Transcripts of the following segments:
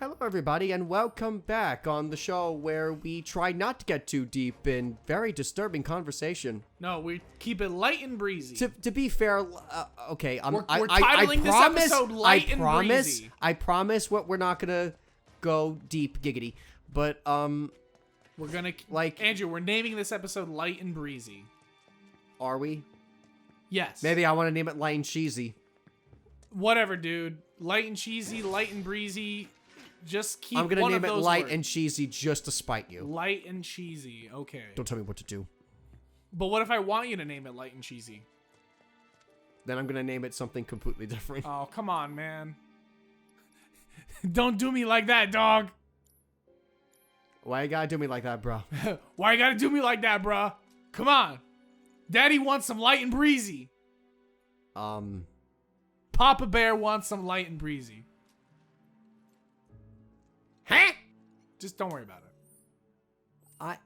Hello, everybody, and welcome back on the show where we try not to get too deep in very disturbing conversation. No, we keep it light and breezy. To be fair, okay, we're titling this episode Light and Breezy. I promise we're not gonna go deep giggity, but we're gonna Andrew. We're naming this episode Light and Breezy. Are we? Yes. Maybe I want to name it Light and Cheesy. Whatever, dude. Light and cheesy, light and breezy. Just keep one of those I'm gonna name it Light words. and Cheesy just to spite you. Light and cheesy. Okay. Don't tell me what to do. But what if I want you to name it Light and Cheesy? Then I'm gonna name it something completely different. Oh, come on, man. Don't do me like that, dog. Why you gotta do me like that, bro? Why you gotta do me like that, bruh? Come on. Daddy wants some light and breezy. Papa Bear wants some light and breezy. Huh? Just don't worry about it.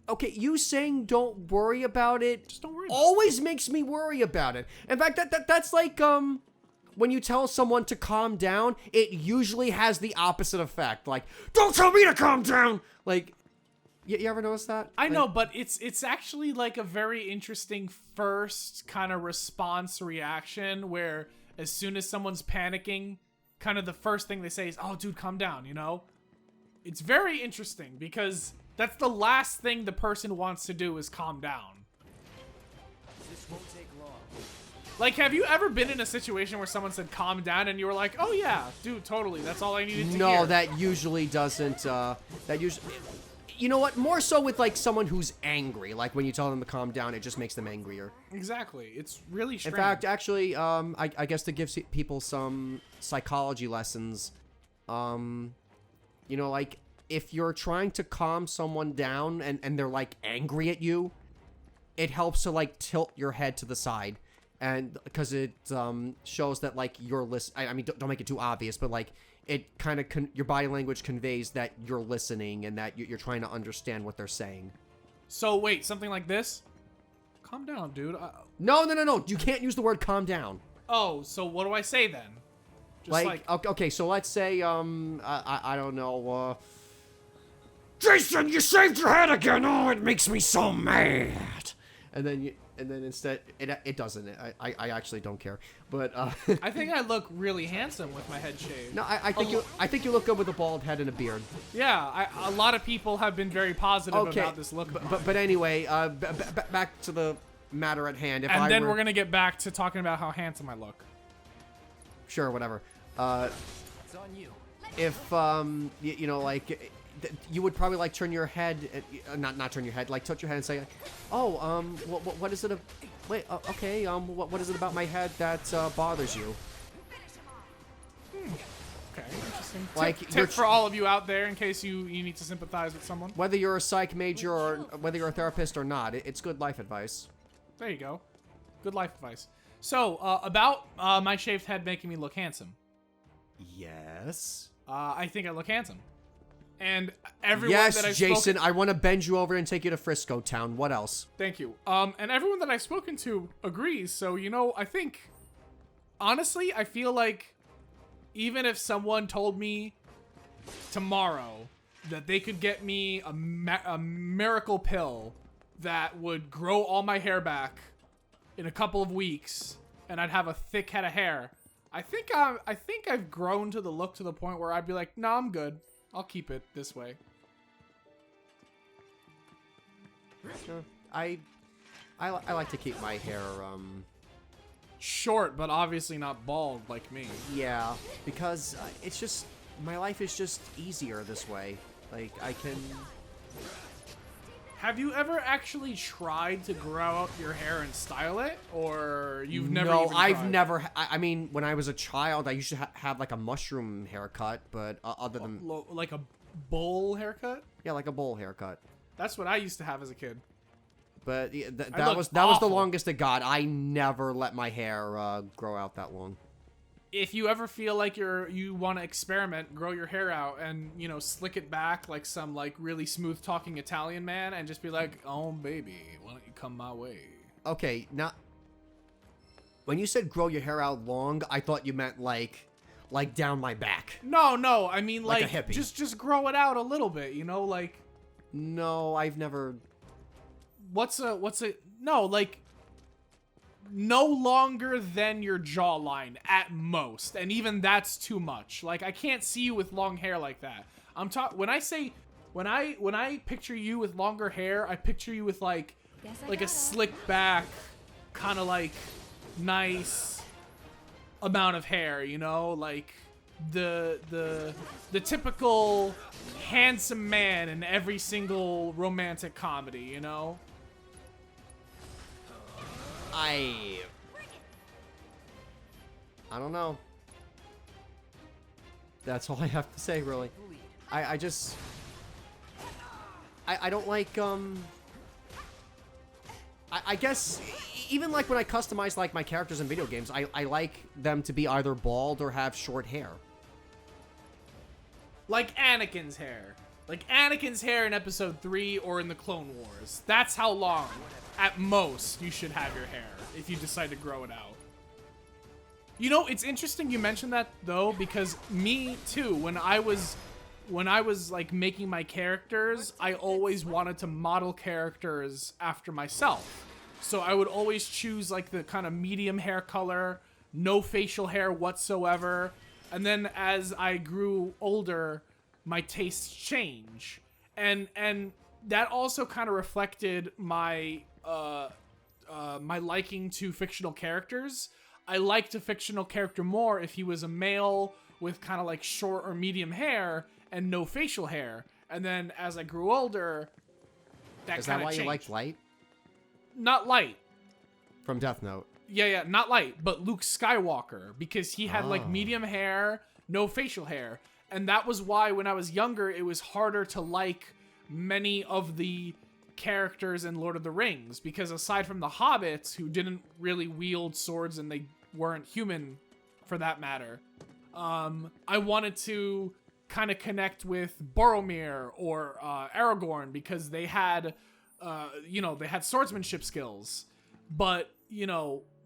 Okay, you saying don't worry about it Just don't worry about always makes me worry about it. In fact, that's like, when you tell someone to calm down, it usually has the opposite effect. Like, don't tell me to calm down! Like, you ever notice that? I know, but it's actually like a very interesting first kind of response reaction where as soon as someone's panicking, kind of the first thing they say is, oh, dude, calm down, you know? It's very interesting because that's the last thing the person wants to do is calm down. This won't take long. Like, have you ever been in a situation where someone said calm down and you were like, oh yeah, dude, totally, that's all I needed to hear? No, that usually doesn't, you know what? More so with, like, someone who's angry. Like, when you tell them to calm down, it just makes them angrier. Exactly. It's really strange. In fact, actually, I guess to give people some psychology lessons, you know, like, if you're trying to calm someone down and they're, like, angry at you, it helps to, like, tilt your head to the side. And because it shows that, like, you're listening. I mean, don't make it too obvious, but, like, it kind of your body language conveys that you're listening and that you're trying to understand what they're saying. So wait, something like this? Calm down, dude. No. You can't use the word calm down. Oh, so what do I say then? Just okay, so let's say, I don't know, Jason, you shaved your head again! Oh, it makes me so mad! And then instead, it doesn't. I actually don't care. But, I think I look really handsome with my head shaved. No, I think you look good with a bald head and a beard. Yeah, a lot of people have been very positive about this look. But anyway, back to the matter at hand. We're gonna get back to talking about how handsome I look. Sure, whatever. It's on you. If you know, like, you would probably like turn your head, not turn your head, like tilt your head and say, oh, what is it? Wait, okay, what is it about my head that bothers you? Okay, interesting. Like, tip for all of you out there in case you need to sympathize with someone. Whether you're a psych major or whether you're a therapist or not, it's good life advice. There you go. Good life advice. So, about my shaved head making me look handsome. Yes. I think I look handsome. And everyone that I've Jason, spoken... I want to bend you over and take you to Frisco Town. What else? Thank you. And everyone that I've spoken to agrees. So, you know, I think, honestly, I feel like even if someone told me tomorrow that they could get me a miracle pill that would grow all my hair back in a couple of weeks and I'd have a thick head of hair, I think I've grown to the point where I'd be like, no, I'm good. I'll keep it this way. Sure. I like to keep my hair, short, but obviously not bald like me. Yeah, because it's just, my life is just easier this way. Like, I can... Have you ever actually tried to grow out your hair and style it? Or you've never No, even tried? I've never... I mean, when I was a child, I used to have, like, a mushroom haircut, but other than... Like a bowl haircut? Yeah, like a bowl haircut. That's what I used to have as a kid. But that was the longest it got. I never let my hair grow out that long. If you ever feel like you want to experiment, grow your hair out and, you know, slick it back like some, like, really smooth talking Italian man and just be like, oh, baby, why don't you come my way? Okay, now, when you said grow your hair out long, I thought you meant, like, like down my back. No. I mean, Like like, a hippie. just grow it out a little bit, you know? Like, No, I've never. what's a no, like, no longer than your jawline at most, and even that's too much. Like, I can't see you with long hair like that. When I picture you with longer hair, I picture you with like a slick back, kind of like nice amount of hair, you know, like the typical handsome man in every single romantic comedy, you know. I don't know. That's all I have to say, really. I just I don't like I guess even like when I customize like my characters in video games, I like them to be either bald or have short hair. Like Anakin's hair. Like Anakin's hair in episode 3 or in the Clone Wars. That's how long, at most, you should have your hair if you decide to grow it out. You know, it's interesting you mentioned that, though, because me, too, when I was like making my characters, I always wanted to model characters after myself. So I would always choose like the kind of medium hair color, no facial hair whatsoever. And then as I grew older, my tastes change. And that also kind of reflected my my liking to fictional characters. I liked a fictional character more if he was a male with kind of like short or medium hair and no facial hair. And then as I grew older, that Is kind that of why changed. you liked Light Not Light. from Death Note? Yeah, not Light, but Luke Skywalker, because he had like Oh. medium hair, no facial hair. And that was why when I was younger, it was harder to like many of the characters in Lord of the Rings, because aside from the hobbits, who didn't really wield swords and they weren't human for that matter, I wanted to kind of connect with Boromir or Aragorn, because they had they had swordsmanship skills, but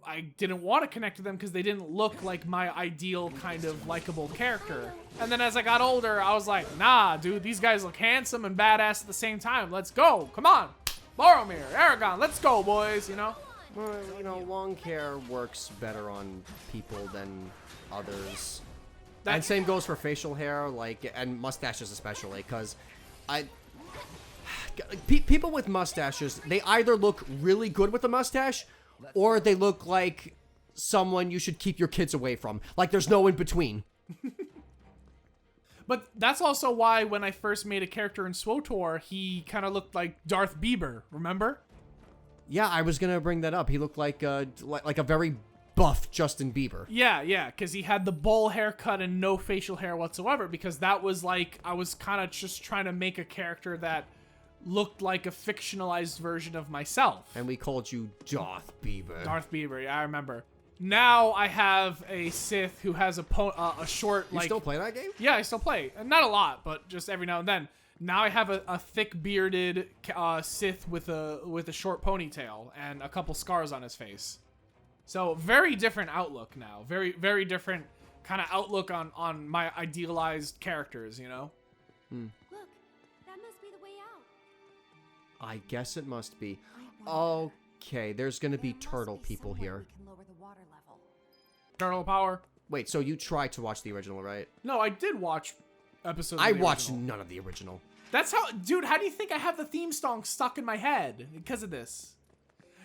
I didn't want to connect with them because they didn't look like my ideal kind of likable character. And then as I got older, I was like, nah, dude, these guys look handsome and badass at the same time. Let's go. Come on. Boromir, Aragorn, let's go, boys, Well, long hair works better on people than others. That- And same goes for facial hair, and mustaches especially, because people with mustaches, they either look really good with a mustache, or they look like someone you should keep your kids away from. Like, there's no in between. But that's also why when I first made a character in SWTOR, he kind of looked like Darth Bieber, remember? Yeah, I was gonna bring that up. He looked like a very buff Justin Bieber. Yeah, because he had the bowl haircut and no facial hair whatsoever, because that was like, I was kind of just trying to make a character that looked like a fictionalized version of myself. And we called you Darth Bieber. Darth Bieber, yeah, I remember. Now I have a Sith who has a short, You still play that game? Yeah, I still play. Not a lot, but just every now and then. Now I have a thick bearded Sith with a short ponytail and a couple scars on his face. So very different outlook now. Very, very different kind of outlook on my idealized characters, Look, that must be the way out. I guess it must be. I wonder- Okay, there's gonna be There must turtle be people some way here. we can lower the water level. Turtle power. Wait, so you tried to watch the original, right? No, I did watch episodes. I of the watched original. none of the original. That's how, dude. How do you think I have the theme song stuck in my head because of this?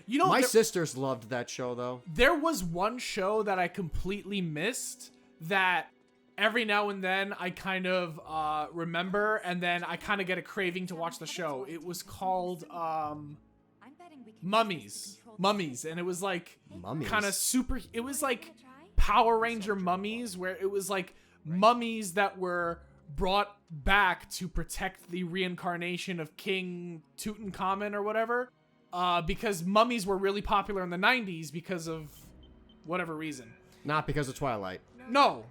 My there- sisters loved that show, though. There was one show that I completely missed that every now and then I kind of remember, and then I kind of get a craving to watch the show. It was called I'm betting we can Mummies. Mummies, and it was like Mummies? kind of super. It was like Wanna try? Power Ranger mummies, where it was like mummies that were brought back to protect the reincarnation of King Tutankhamun or whatever. Because mummies were really popular in the 90s because of whatever reason. Not because of Twilight. No.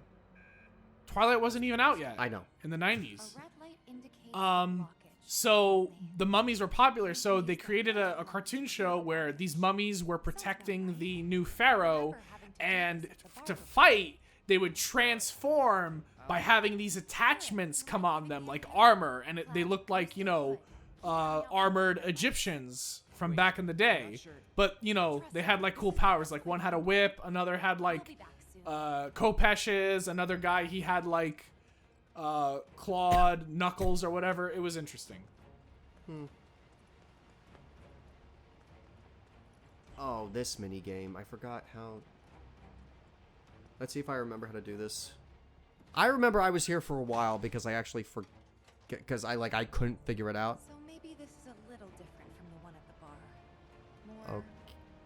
Twilight wasn't even out yet. I know. In the 90s. A red light indicates Um, So the mummies were popular, so they created a cartoon show where these mummies were protecting the new pharaoh, and to fight, they would transform by having these attachments come on them, like armor, and they looked like, you know, armored Egyptians from back in the day. But, you know, they had like cool powers. Like one had a whip, another had like Kopesh's, another guy, he had like clawed knuckles or whatever. It was interesting. Oh, this mini game. I forgot how. Let's see if I remember how to do this. I remember I was here for a while because I actually because I couldn't figure it out. So maybe this is a little different from the one at the bar. More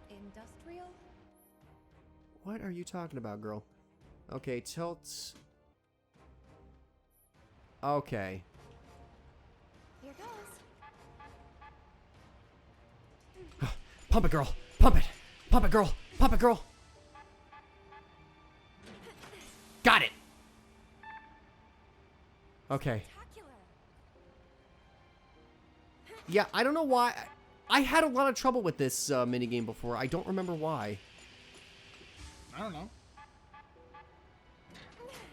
industrial? What are you talking about, girl? Okay, tilt. Okay. Here goes. Pump it, girl. Pump it. Pump it, girl. Pump it, girl. Got it. Okay. Spectacular. Yeah, I don't know why. I had a lot of trouble with this minigame before. I don't remember why. I don't know.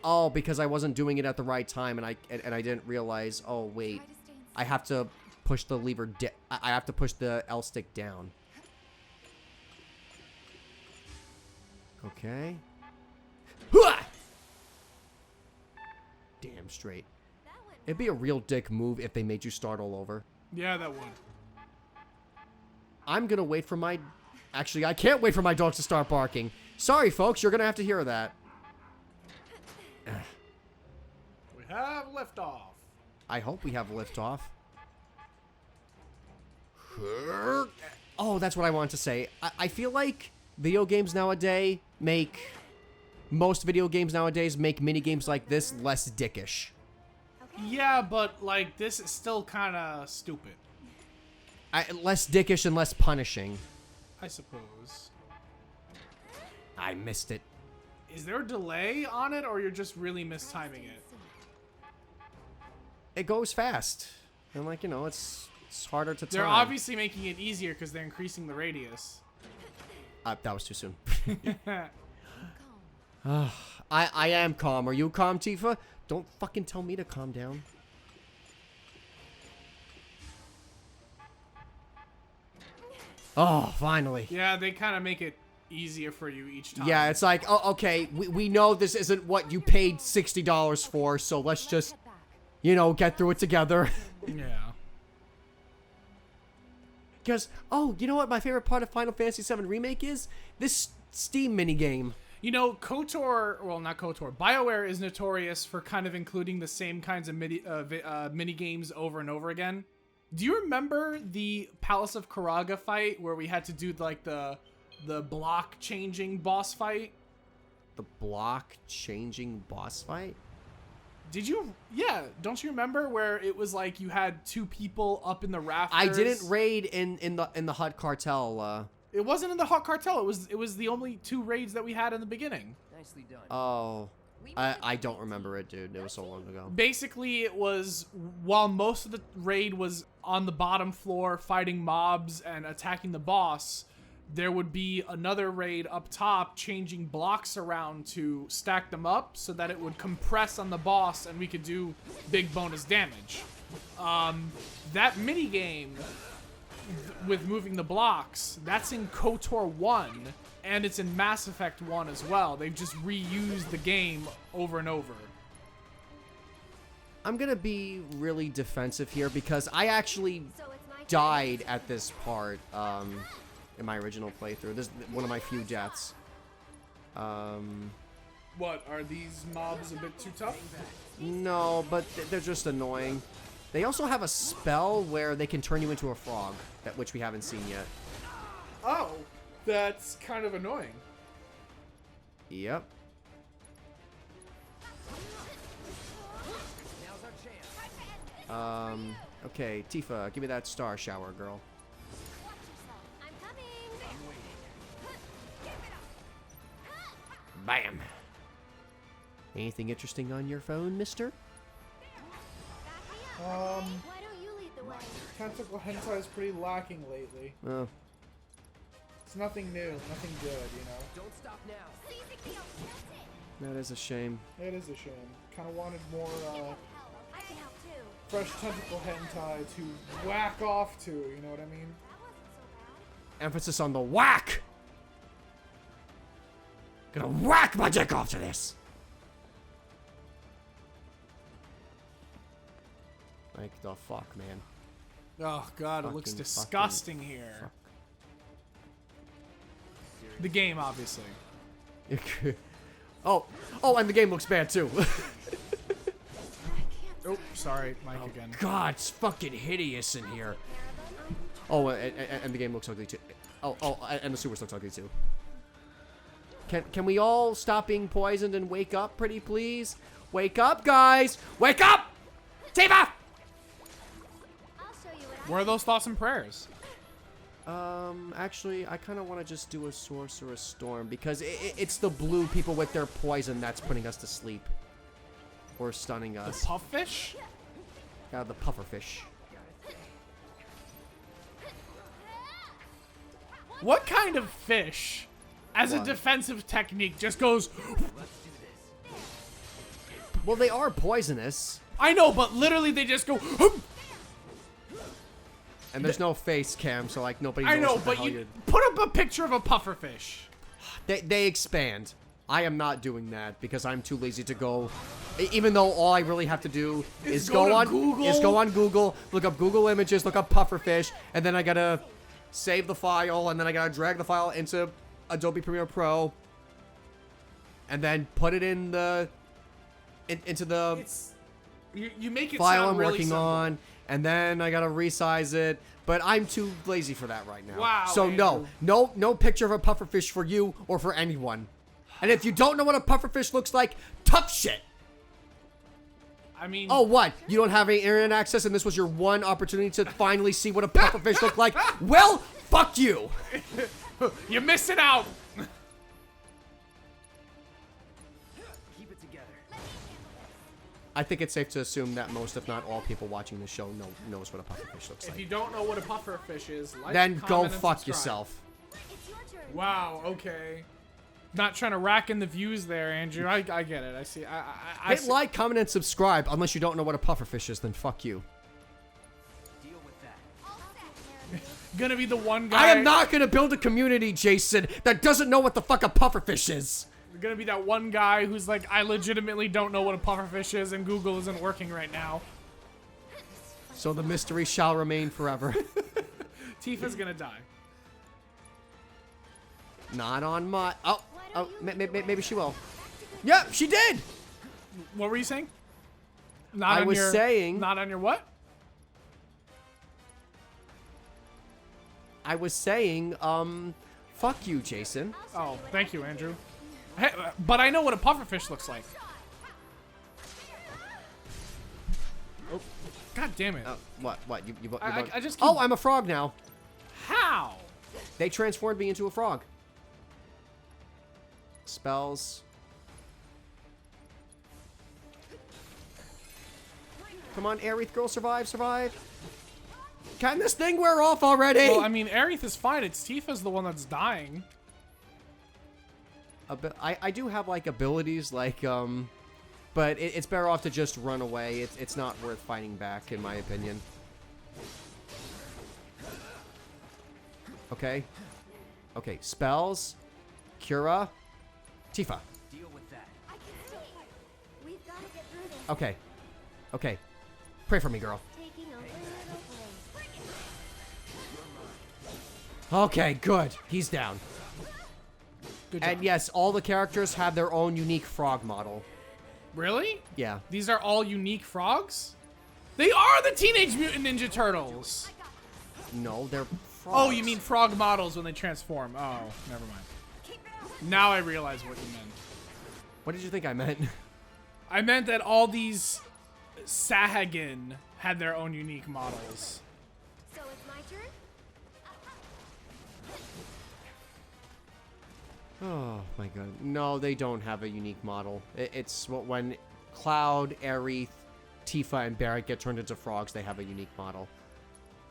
Oh, because I wasn't doing it at the right time, and I didn't realize. Oh wait, Try to stay in I have to push the lever. I have to push the L stick down. Okay. Hooah! Damn straight. that one. It'd be a real dick move if they made you start all over. Yeah, that would. I'm gonna wait for my... Actually, I can't wait for my dogs to start barking. Sorry, folks, you're gonna have to hear that. We have liftoff. I hope we have liftoff. Oh, that's what I wanted to say. I feel like video games nowadays make... Most video games nowadays make minigames like this less dickish. Okay. Yeah, but like this is still kind of stupid, Less dickish and less punishing. I suppose. I missed it. Is there a delay on it, or you're just really mistiming it? It goes fast. And like, you know, it's harder to time. They're obviously making it easier because they're increasing the radius. That was too soon. Calm. I am calm. Are you calm, Tifa? Don't fucking tell me to calm down. Oh, finally. Yeah, they kind of make it easier for you each time. Yeah, it's like, oh, okay, we know this isn't what you paid $60 for, so let's just, Get back. you know, get through it together. Yeah. Because, oh, you know what my favorite part of Final Fantasy VII Remake is? This Steam minigame. You know, KOTOR, well, not KOTOR, BioWare is notorious for kind of including the same kinds of mini games over and over again. Do you remember the Palace of Karaga fight where we had to do like the block changing boss fight? The block changing boss fight? Did you? Yeah, don't you remember where it was like you had two people up in the rafters? I didn't raid in the Hut Cartel. It wasn't in the Hot Cartel. It was the only two raids that we had in the beginning. Nicely done. Oh, I don't remember it, dude. It was so long ago. Basically, it was while most of the raid was on the bottom floor fighting mobs and attacking the boss, there would be another raid up top changing blocks around to stack them up so that it would compress on the boss and we could do big bonus damage. That minigame with moving the blocks, that's in KOTOR 1 and it's in Mass Effect 1 as well. They've just reused the game over and over. I'm gonna be really defensive here because I actually So it's my turn. died at this part in my original playthrough. This is one of my few deaths. What, are these mobs a bit too tough? No, but they're just annoying. They also have a spell where they can turn you into a frog, which we haven't seen yet. Oh, that's kind of annoying. Yep. Now's our chance. Okay, Tifa, give me that star shower, girl. I'm coming. Bam. Anything interesting on your phone, mister? Back me up. Why don't you lead the way? Tentacle hentai is pretty lacking lately. Oh. It's nothing new, nothing good, you know. Don't stop now. That is a shame. It is a shame. Kind of wanted more I can help too. fresh tentacle hentai to whack off to, you know what I mean? That wasn't so bad. Emphasis on the whack! Gonna whack my dick off to this! Like the fuck, man. Oh god, it looks Fucking disgusting here. fuck. The game, obviously. Oh, and the game looks bad too. Oh, sorry, Mike again. God, it's fucking hideous in here. Oh, and the game looks ugly too. Oh, and the sewers looks ugly too. Can we all stop being poisoned and wake up, pretty please? Wake up, guys! Wake up! Tifa! I'll show you what Where are those thoughts and prayers? Actually, I kind of want to just do a Sorcerer's Storm because it's the blue people with their poison that's putting us to sleep. Or stunning us. The puffish? Yeah, the pufferfish. What kind of fish, as a What? defensive technique, just goes... Well, they are poisonous. I know, but literally they just go... And there's no face cam, so like nobody knows I know, what the but hell you put up a picture of a pufferfish. They expand. I am not doing that because I'm too lazy to go. Even though all I really have to do is go go to on Google. Google, look up Google Images, look up pufferfish, and then I gotta save the file, and then I gotta drag the file into Adobe Premiere Pro, and then put it in the into the It's you make it file sound I'm really working simple. on, and then I gotta resize it. But I'm too lazy for that right now. Wow, So Andrew. no picture of a pufferfish for you or for anyone. And if you don't know what a pufferfish looks like, tough shit. I mean, Oh, what? You don't have any internet access and this was your one opportunity to finally see what a pufferfish looked like? Well, fuck you. you're missing out. Keep it together. I think it's safe to assume that most, if not all, people watching this show knows what a pufferfish looks If you like. don't know what a pufferfish is, like, Then comment, go and fuck subscribe. yourself. It's your turn. Wow. Okay. Not trying to rack in the views there, Andrew. I get it. I see. I Hit see. like, comment, and subscribe. Unless you don't know what a pufferfish is, then fuck you. Deal with that. All set, Mary. Gonna be the one guy. I am not gonna build a community, Jason, that doesn't know what the fuck a pufferfish is. Gonna be that one guy who's like, I legitimately don't know what a pufferfish is, and Google isn't working right now. So the mystery shall remain forever. Tifa's gonna die. Not on my... Oh, maybe she will. Yep, she did! What were you saying? Not I on was your, saying- Not on your what? I was saying, fuck you, Jason. Oh, thank you, Andrew. Hey, but I know what a pufferfish looks like. Oh, God damn it. What? You I just keep- Oh, I'm a frog now. How? They transformed me into a frog. Spells. Come on, Aerith girl, survive. Can this thing wear off already? Well, I mean, Aerith is fine. It's Tifa's the one that's dying. I do have like abilities like but it's better off to just run away. It's not worth fighting back in my opinion. Okay, spells, Cura, Tifa. Deal with that. I can still fight. We've got to get through this. Okay, pray for me, girl. Taking a little break. Okay, good, he's down. Good job. And yes, all the characters have their own unique frog model. Really? Yeah. These are all unique frogs? They are the Teenage Mutant Ninja Turtles. No, they're frogs. Oh, you mean frog models when they transform. Oh, never mind. Now I realize what you meant. What did you think I meant? I meant that all these Sahagin had their own unique models. So it's my turn? Oh my god. No, they don't have a unique model. It's when Cloud, Aerith, Tifa, and Barret get turned into frogs, they have a unique model.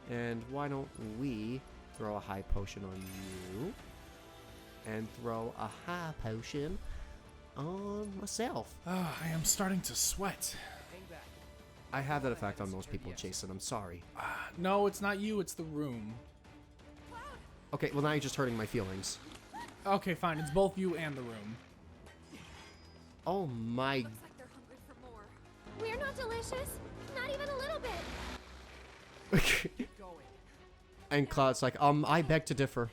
And why don't we throw a high potion on you? And throw a high potion on myself. I am starting to sweat. Hang back. I have that effect on most people, Jason. I'm sorry. No, it's not you, it's the room. Okay, well now you're just hurting my feelings. Okay, fine, it's both you and the room. Oh my... Looks like they're hungry for more. We're not delicious. Not even a little bit. And Cloud's like, I beg to differ.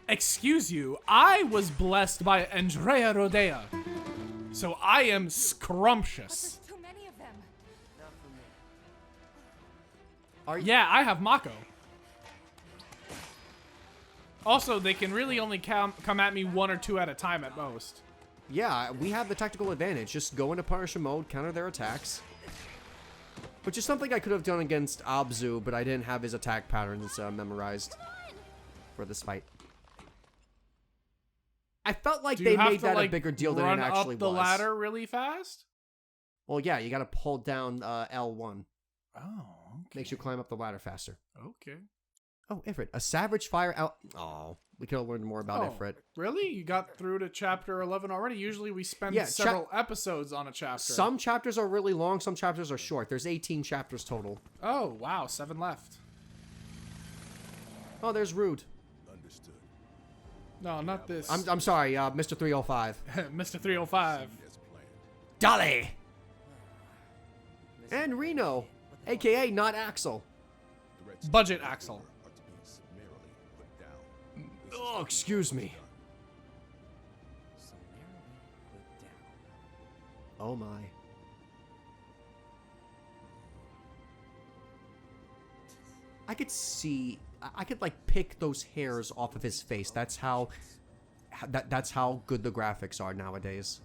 Excuse you, I was blessed by Andrea Rodea. So I am scrumptious. Too many of them. Not for me. Are you... Yeah, I have Mako. Also, they can really only come at me 1 or 2 at a time at most. Yeah, we have the tactical advantage. Just go into Punisher mode, counter their attacks. Which is something I could have done against Abzu, but I didn't have his attack patterns memorized for this fight. I felt like they made that a bigger deal than it actually run up the was. ladder really fast? Well, yeah, you gotta pull down L1. Oh, okay. Makes you climb up the ladder faster. Okay. Oh, Ifrit. A savage fire out... Oh, we could have learned more about Ifrit. Really? You got through to chapter 11 already? Usually we spend Yeah, several episodes on a chapter. Some chapters are really long, some chapters are short. There's 18 chapters total. Oh, wow. 7 left. Oh, there's Rude. Understood. No, not this. I'm sorry, Mr. 305. Mr. 305. As planned. Dolly! And Reno, a.k.a. not Axel. Threats Budget to the Axel. order are to be summarily put down. This Oh, is excuse me. Summarily put down. Oh my. I could see, I could like pick those hairs off of his face. That's how, that's how good the graphics are nowadays.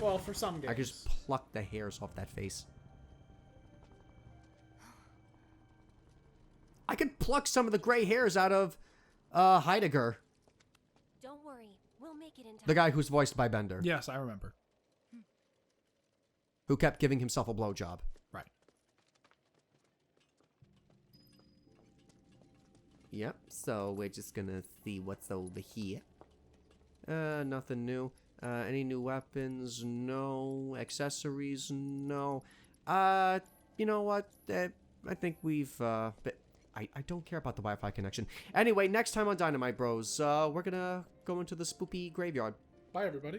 Well, for some games. I could just pluck the hairs off that face. I could pluck some of the gray hairs out of Heidegger, Don't worry. We'll make it in time. the guy who's voiced by Bender, Yes, I remember. who kept giving himself a blowjob. Right. Yep, so we're just gonna see what's over here. Nothing new. Any new weapons? No. Accessories? No. You know what? I think we've, I don't care about the Wi-Fi connection. Anyway, next time on Dynamite Bros, we're gonna go into the spoopy graveyard. Bye, everybody.